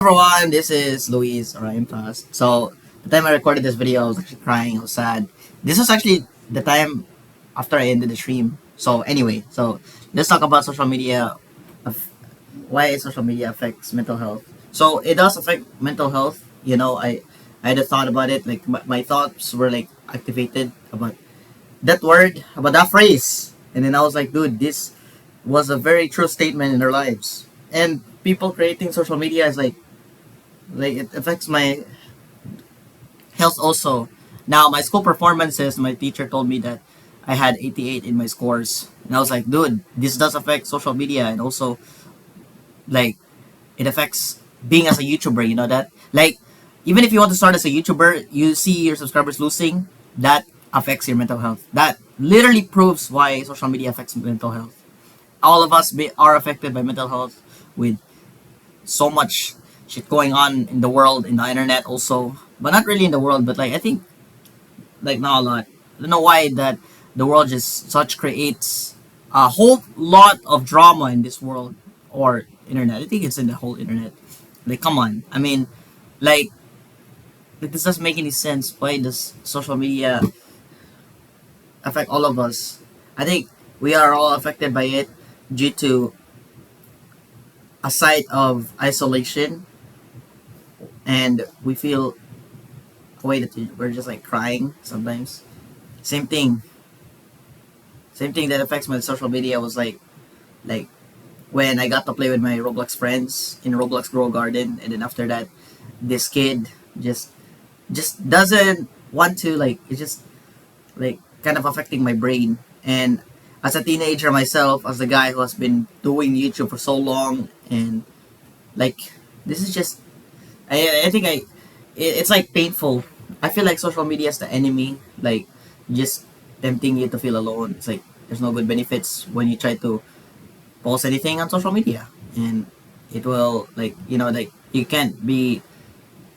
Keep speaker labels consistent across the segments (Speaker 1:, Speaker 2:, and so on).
Speaker 1: Everyone, this is Luis or I'm Fast. So the time I recorded this video, I was actually crying. I was sad. This was actually the time after I ended the stream. So anyway, let's talk about social media. Why social media affects mental health. So it does affect mental health. I had a thought about it. Like my thoughts were like activated about that word, about that phrase, and then I was like, dude, this was a very true statement in their lives. And people creating social media is like it affects my health also. Now my school performances, my teacher told me that I had 88 in my scores, and I was like, dude, this does affect social media, and also like it affects being as a YouTuber. You know that, like, even if you want to start as a YouTuber, you see your subscribers losing, that affects your mental health. That literally proves why social media affects mental health. All of us are affected by mental health with so much shit going on in the world, in the internet also, but not really in the world, but like I think like not a lot. I don't know why that the world just such creates a whole lot of drama in this world or internet. I think it's in the whole internet. Like come on, I mean, like this doesn't make any sense. Why does social media affect all of us? I think we are all affected by it due to a side of isolation, and we feel a way that we're just like crying sometimes. Same thing. Same thing that affects my social media was like when I got to play with my Roblox friends in Roblox Grow Garden, and then after that, this kid just just doesn't want to, like, it's just like kind of affecting my brain. And as a teenager myself, as the guy who has been doing YouTube for so long, and like this is just I think it's like painful. I feel like social media is the enemy, like just tempting you to feel alone. It's like there's no good benefits when you try to post anything on social media, and it will, like, like you can't be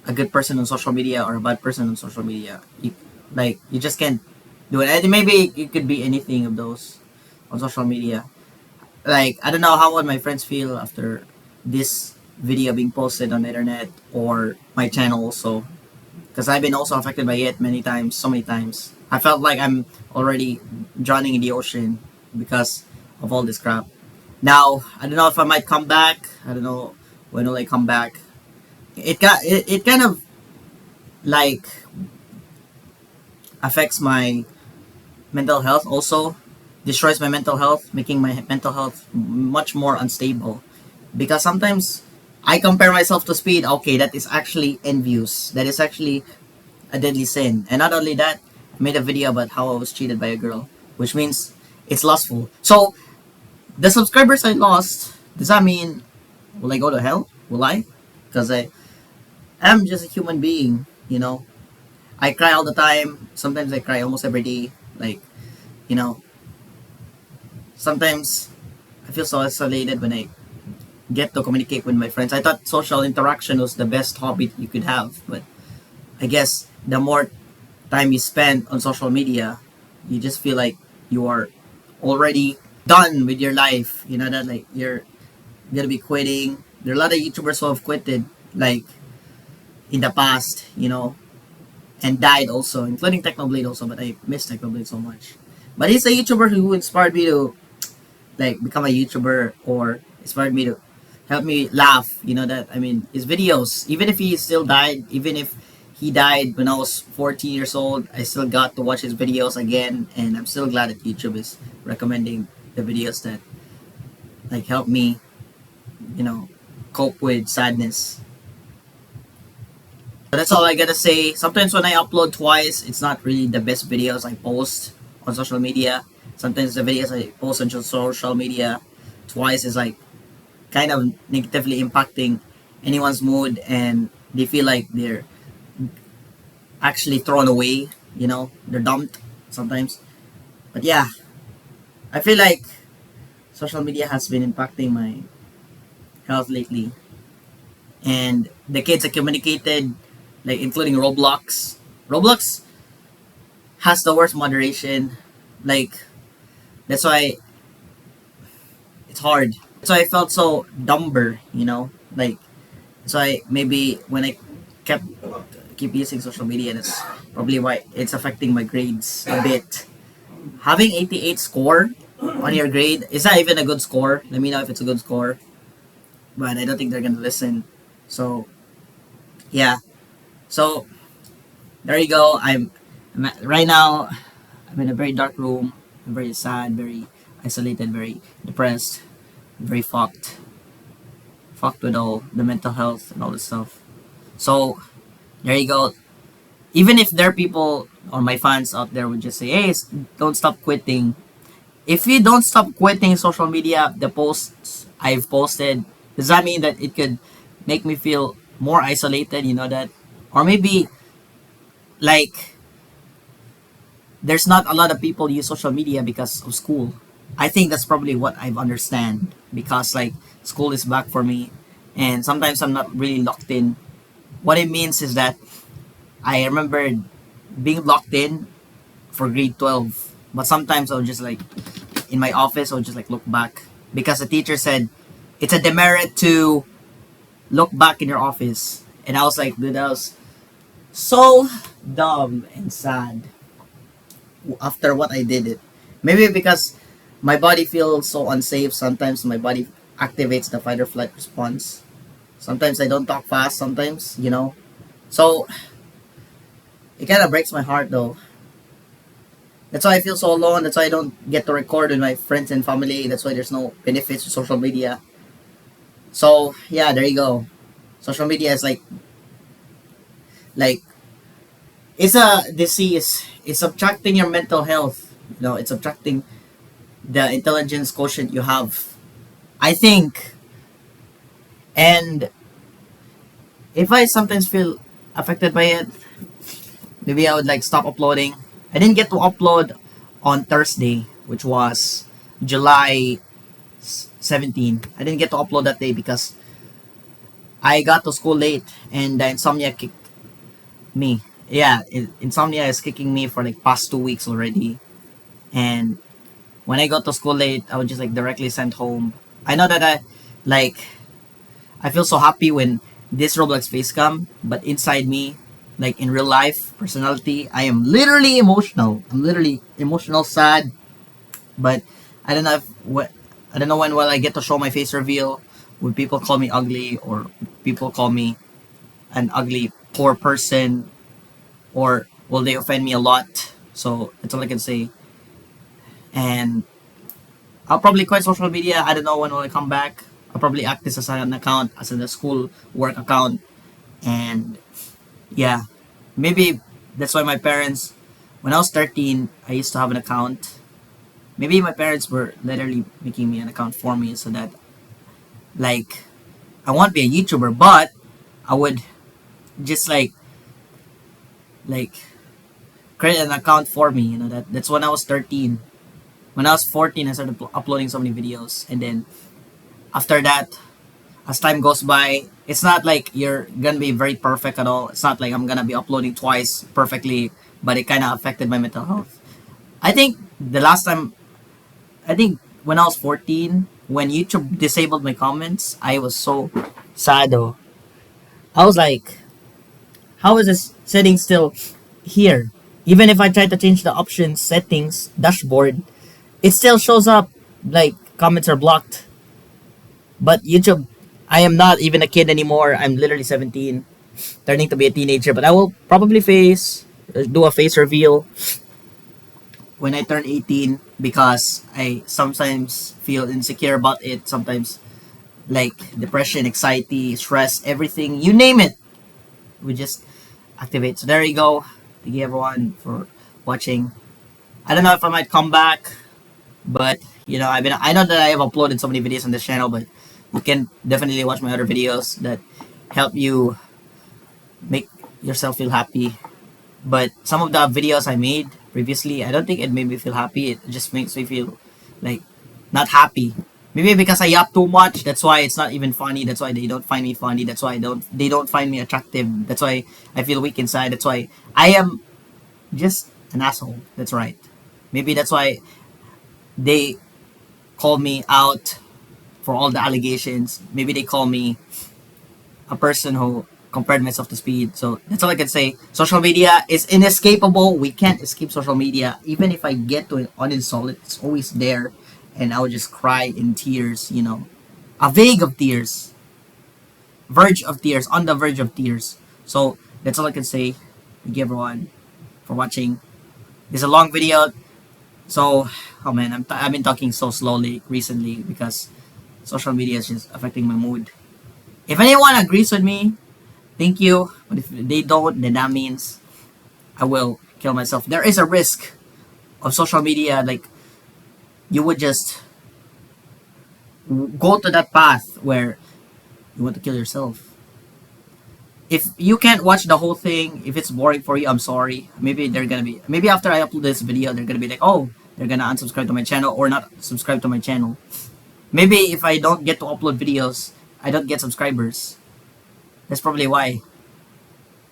Speaker 1: a good person on social media or a bad person on social media. You just can't do it. And maybe it could be anything of those on social media. Like I don't know how would my friends feel after this video being posted on the internet or my channel also, because I've been also affected by it many times, so many times. I felt like I'm already drowning in the ocean because of all this crap. Now I don't know if I might come back. I don't know when will I come back. It kind of like affects my mental health also, destroys my mental health, making my mental health much more unstable. Because sometimes I compare myself to speed. Okay, that is actually envious. That is actually a deadly sin. And not only that, I made a video about how I was cheated by a girl, which means it's lustful. So the subscribers I lost, does that mean will I go to hell? Will I? Because I am just a human being, you know. I cry all the time. Sometimes I cry almost every day. Like, you know, sometimes I feel so isolated when I get to communicate with my friends. I thought social interaction was the best hobby you could have, but I guess the more time you spend on social media, you just feel like you are already done with your life. You know that, like, you're gonna be quitting. There are a lot of YouTubers who have quitted, like, in the past, and died also, including Technoblade also. But I miss Technoblade so much. But he's a YouTuber who inspired me to like become a YouTuber, or inspired me to help me laugh. You know that, I mean, his videos, even if he still died, even if he died when I was 14 years old, I still got to watch his videos again, and I'm still glad that YouTube is recommending the videos that like help me, you know, cope with sadness. So that's all I gotta say. Sometimes when I upload twice, it's not really the best videos I post on social media. Sometimes the videos I post on social media twice is like kind of negatively impacting anyone's mood, and they feel like they're actually thrown away, they're dumped sometimes. But yeah, I feel like social media has been impacting my health lately, and the kids I communicated, like including Roblox has the worst moderation. Like, that's why it's hard. That's why I felt so dumber, like So I maybe when I kept keep using social media, that's probably why it's affecting my grades a bit. Having 88 score on your grade is that even a good score? Let me know if it's a good score. But I don't think they're gonna listen. So yeah. So there you go. Right now. I'm in a very dark room. I'm very sad, very isolated, very depressed, very fucked with all the mental health and all this stuff. So there you go. Even if there are people or my fans out there would just say, "Hey, don't stop quitting." If you don't stop quitting social media, the posts I've posted, does that mean that it could make me feel more isolated? You know that, or maybe like there's not a lot of people use social media because of school. I think that's probably what I've understand because like school is back for me, and sometimes I'm not really locked in. What it means is that I remember being locked in for grade 12, but sometimes I'll just like in my office I'll just like look back because the teacher said it's a demerit to look back in your office, and I was like, dude, that was so dumb and sad after what I did it. Maybe because my body feels so unsafe. Sometimes my body activates the fight or flight response. Sometimes I don't talk fast. Sometimes, you know. So it kind of breaks my heart though. That's why I feel so alone. That's why I don't get to record with my friends and family. That's why there's no benefits to social media. So yeah, there you go. Social media is like it's a disease. It's subtracting your mental health. You know, it's subtracting the intelligence quotient you have. I think, and if I sometimes feel affected by it, maybe I would like stop uploading. I didn't get to upload on Thursday, which was July 17. I didn't get to upload that day because I got to school late and the insomnia kicked me. Yeah, insomnia is kicking me for like past 2 weeks already. And when I got to school late, I was just like directly sent home. I know that like I feel so happy when this Roblox face cam, but inside me, like in real life, personality, I am literally emotional. I'm literally emotional, sad, but I don't know if what I don't know when will I get to show my face reveal. Would people call me ugly or people call me an ugly poor person or will they offend me a lot? So that's all I can say. And I'll probably quit social media. I don't know when will I come back. I'll probably act this as an account, as a school work account, and yeah, maybe that's why my parents, when I was 13, I used to have an account. Maybe my parents were literally making me an account for me so that, like, I want to be a YouTuber, but I would just like, create an account for me. You know that's when I was 13. When I was 14, I started uploading so many videos, and then after that, as time goes by, it's not like you're gonna be very perfect at all. It's not like I'm gonna be uploading twice perfectly, but it kind of affected my mental health. I think the last time, I think when I was 14, when YouTube disabled my comments, I was so sad though. I was like, how is this setting still here? Even if I try to change the options, settings, dashboard, it still shows up like comments are blocked. But YouTube, I am not even a kid anymore. I'm literally 17, turning to be a teenager. But I will probably do a face reveal when I turn 18 because I sometimes feel insecure about it. Sometimes like depression, anxiety, stress, everything, you name it, we just activate. So there you go. Thank you everyone for watching. I don't know if I might come back, but you know, I know that I have uploaded so many videos on this channel, but you can definitely watch my other videos that help you make yourself feel happy. But some of the videos I made previously, I don't think it made me feel happy. It just makes me feel like not happy. Maybe because I yap too much. That's why it's not even funny. That's why they don't find me funny. That's why they don't find me attractive. That's why I feel weak inside. That's why I am just an asshole. That's right. Maybe that's why they call me out for all the allegations. Maybe they call me a person who compared myself to speed. So that's all I can say. Social media is inescapable. We can't escape social media. Even if I get to uninstall it, it's always there. And I would just cry in tears, you know. A vague of tears. Verge of tears. On the verge of tears. So that's all I can say. Thank you everyone for watching. It's a long video. So, oh man, I've been talking so slowly recently because social media is just affecting my mood. If anyone agrees with me, thank you. But if they don't, then that means I will kill myself. There is a risk of social media, like you would just go to that path where you want to kill yourself. If you can't watch the whole thing, if it's boring for you, I'm sorry. Maybe after I upload this video, they're gonna be like, oh, they're gonna unsubscribe to my channel or not subscribe to my channel. Maybe if I don't get to upload videos, I don't get subscribers. That's probably why.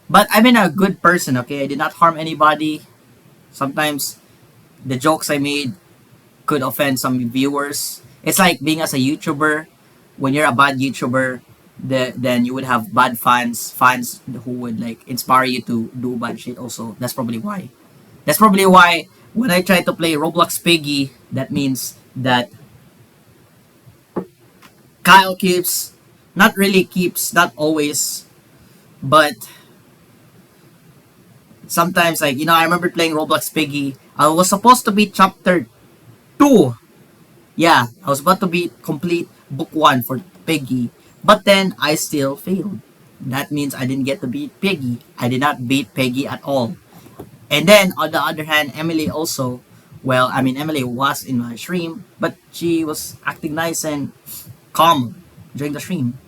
Speaker 1: But I've been a good person, okay? I did not harm anybody. Sometimes the jokes I made could offend some viewers. It's like being as a YouTuber. When you're a bad YouTuber, then you would have bad fans who would like inspire you to do bad shit also. That's probably why. That's probably why when I try to play Roblox Piggy, that means that Kyle keeps, not really keeps, not always, but sometimes, like, you know, I remember playing Roblox Piggy. I was supposed to be chapter 2. Yeah, I was about to be complete book 1 for Piggy. But then I still failed. That means I didn't get to beat Piggy. I did not beat Peggy at all. And then on the other hand, Emily also, well, I mean, Emily was in my stream, but she was acting nice and calm during the stream.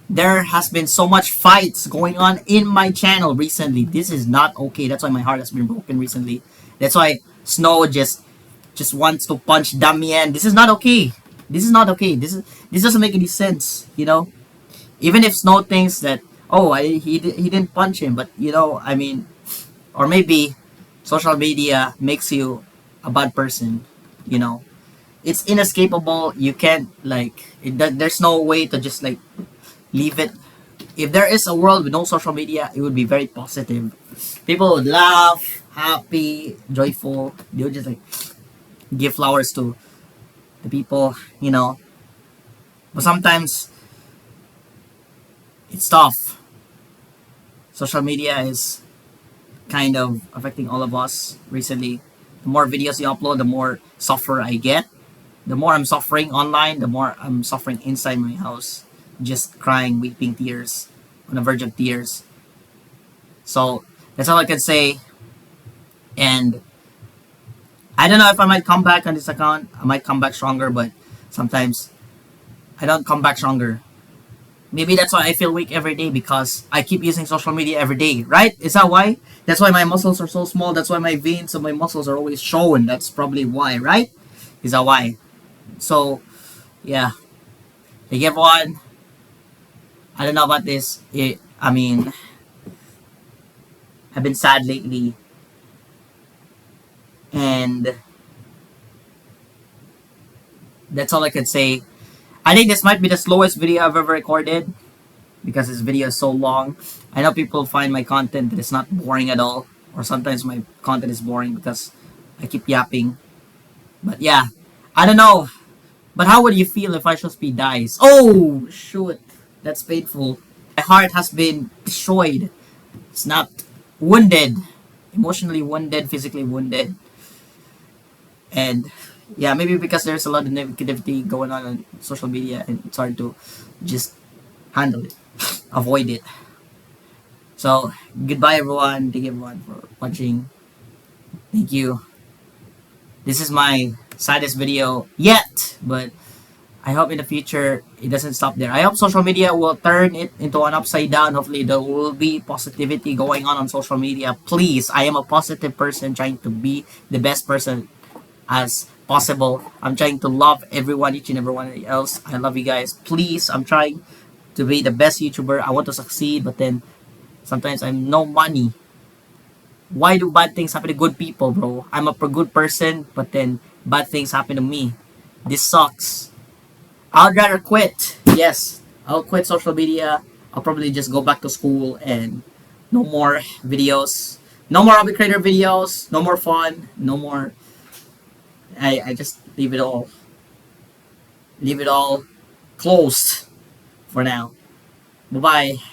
Speaker 1: There has been so much fights going on in my channel recently. This is not okay. That's why my heart has been broken recently. That's why Snow just wants to punch Damien. This is not okay. This is not okay. This doesn't make any sense, you know? Even if Snow thinks that, oh, he didn't punch him, but you know, I mean, or maybe social media makes you a bad person, you know? It's inescapable. You can't like there's no way to just like leave it. If there is a world with no social media, it would be very positive. People would laugh, happy, joyful. They would just like give flowers to the people, you know. But sometimes it's tough. Social media is kind of affecting all of us recently. The more videos you upload, the more suffer I get. The more I'm suffering online, the more I'm suffering inside my house. Just crying, weeping tears, on the verge of tears. So that's all I can say. And I don't know if I might come back on this account. I might come back stronger, but sometimes I don't come back stronger. Maybe that's why I feel weak every day, because I keep using social media every day, right? Is that why? That's why my muscles are so small. That's why my veins of my muscles are always showing. That's probably why, right? Is that why? So, yeah. Thank you everyone. I don't know about this. I mean, I've been sad lately. And that's all I could say. I think this might be the slowest video I've ever recorded, because this video is so long. I know people find my content that it's not boring at all, or sometimes my content is boring because I keep yapping. But yeah, I don't know. But how would you feel if Ice Speed dies? Oh, shoot. That's painful. My heart has been destroyed. It's not wounded. Emotionally wounded, physically wounded. And yeah, maybe because there's a lot of negativity going on social media, and it's hard to just handle it, avoid it. So, goodbye everyone. Thank you everyone for watching. Thank you. This is my saddest video yet, but I hope in the future it doesn't stop there. I hope social media will turn it into an upside down. Hopefully there will be positivity going on social media. Please, I am a positive person trying to be the best person as possible. I'm trying to love everyone, each and every one else. I love you guys. Please, I'm trying to be the best YouTuber. I want to succeed, but then sometimes I'm no money. Why do bad things happen to good people, bro? I'm a good person, but then bad things happen to me. This sucks. I'd rather quit. Yes, I'll quit social media. I'll probably just go back to school and no more videos, no more Hobby Creator videos, no more fun, no more. I just leave it all closed for now. Bye bye.